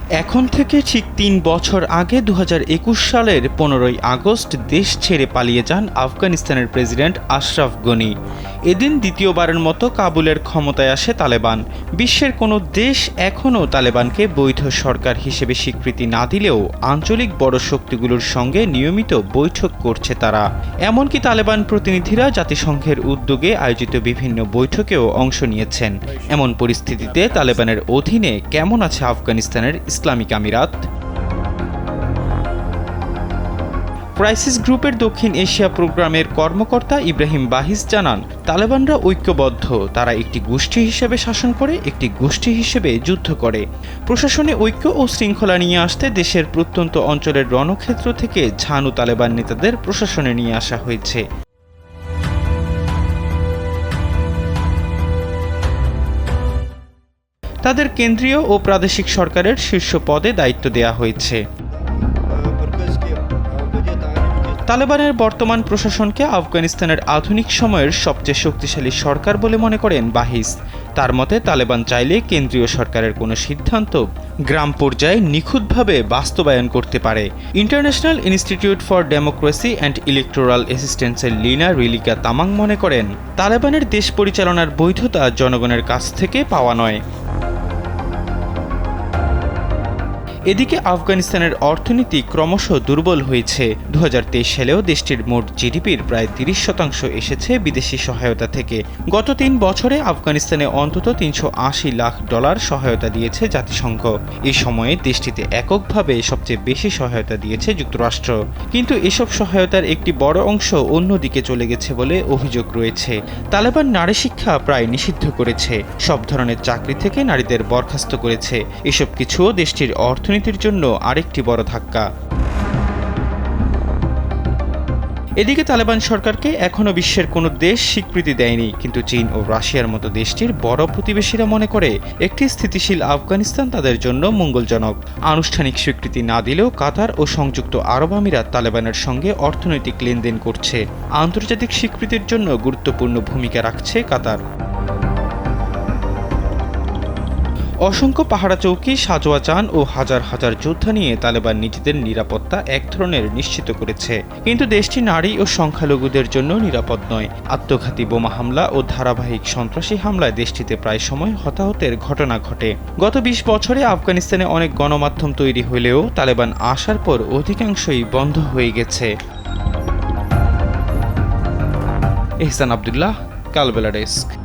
এখন থেকে ঠিক ৩ বছর আগে ২০২১ সালের ১৫ই আগস্ট দেশ ছেড়ে পালিয়ে যান আফগানিস্তানের প্রেসিডেন্ট আশরাফ গনি। এদিন দ্বিতীয়বারের মতো কাবুলের ক্ষমতায় আসে তালেবান। বিশ্বের কোনো দেশ এখনও তালেবানকে বৈধ সরকার হিসেবে স্বীকৃতি না দিলেও আঞ্চলিক বড় শক্তিগুলোর সঙ্গে নিয়মিত বৈঠক করছে তারা। এমনকি তালেবান প্রতিনিধিরা জাতিসংঘের উদ্যোগে আয়োজিত বিভিন্ন বৈঠকেও অংশ নিয়েছেন। এমন পরিস্থিতিতে তালেবানের অধীনে কেমন আছে আফগানিস্তানের ইসলামিক আমিরাত? ক্রাইসিস গ্রুপের দক্ষিণ এশিয়া প্রোগ্রামের কর্মকর্তা ইব্রাহিম বাহিস জানান, তালেবানরা ঐক্যবদ্ধ। তারা একটি গোষ্ঠী হিসেবে শাসন করে, একটি গোষ্ঠী হিসেবে যুদ্ধ করে। প্রশাসনে ঐক্য ও শৃঙ্খলা নিয়ে আসতে দেশের প্রত্যন্ত অঞ্চলের রণক্ষেত্র থেকে ঝানু তালেবান নেতাদের প্রশাসনে নিয়ে আসা হয়েছে। তাদের কেন্দ্রীয় ও প্রাদেশিক সরকারের শীর্ষ পদে দায়িত্ব দেওয়া হয়েছে। তালেবানের বর্তমান প্রশাসনকে আফগানিস্তানের আধুনিক সময়ের সবচেয়ে শক্তিশালী সরকার বলে মনে করেন বাহিস। তার মতে, তালেবান চাইলে কেন্দ্রীয় সরকারের কোনো সিদ্ধান্ত গ্রাম পর্যায়ে নিখুঁতভাবে বাস্তবায়ন করতে পারে। International institute for democracy and electoral অ্যাসিস্ট্যান্সের লিনা রিলিকা তামাং মনে করেন, তালেবানের দেশ পরিচালনার বৈধতা জনগণের কাছ থেকে পাওয়া নয়। এদিকে আফগানিস্তানের অর্থনীতি ক্রমশ দুর্বল হয়েছে। ২০২৩ সালেও দেশটির মোট জিডিপির প্রায় ৩০% এসেছে বিদেশি সহায়তা থেকে। গত ৩ বছরে আফগানিস্তানে অন্তত $৩৮০ লাখ সহায়তা দিয়েছে জাতিসংঘ। এই সময়ে দেশটিতে এককভাবে সবচেয়ে বেশি সহায়তা দিয়েছে যুক্তরাষ্ট্র। কিন্তু এসব সহায়তার একটি বড় অংশ অন্যদিকে চলে গেছে বলে অভিযোগ রয়েছে। তালেবান নারী শিক্ষা প্রায় নিষিদ্ধ করেছে, সব ধরনের চাকরি থেকে নারীদের বরখাস্ত করেছে। এসব কিছুও দেশটির অর্থনীতির জন্য আরেকটি বড় ধাক্কা। এদিকে তালেবান সরকারকে এখনও বিশ্বের কোনো দেশ স্বীকৃতি দেয়নি, কিন্তু চীন ও রাশিয়ার মতো দেশটির বড় প্রতিবেশীরা মনে করে একটি স্থিতিশীল আফগানিস্তান তাদের জন্য মঙ্গলজনক। আনুষ্ঠানিক স্বীকৃতি না দিলেও কাতার ও সংযুক্ত আরব আমিরাত তালেবানের সঙ্গে অর্থনৈতিক লেনদেন করছে। আন্তর্জাতিক স্বীকৃতির জন্য গুরুত্বপূর্ণ ভূমিকা রাখছে কাতার। অসংখ্য পাহারা চৌকি, সাজোয়া চান ও হাজার হাজার যোদ্ধা নিয়ে তালেবান নিজেদের নিরাপত্তা এক ধরনের নিশ্চিত করেছে। কিন্তু দেশটি নারী ও সংখ্যালঘুদের জন্য নিরাপদ নয়। আত্মঘাতী বোমা হামলা ও ধারাবাহিক সন্ত্রাসী হামলায় দেশটিতে প্রায় সময় হতাহতের ঘটনা ঘটে। গত ২০ বছরে আফগানিস্তানে অনেক গণমাধ্যম তৈরি হলেও তালেবান আসার পর অধিকাংশই বন্ধ হয়ে গেছে। এহসান আবদুল্লাহ, কালবেলা ডেস্ক।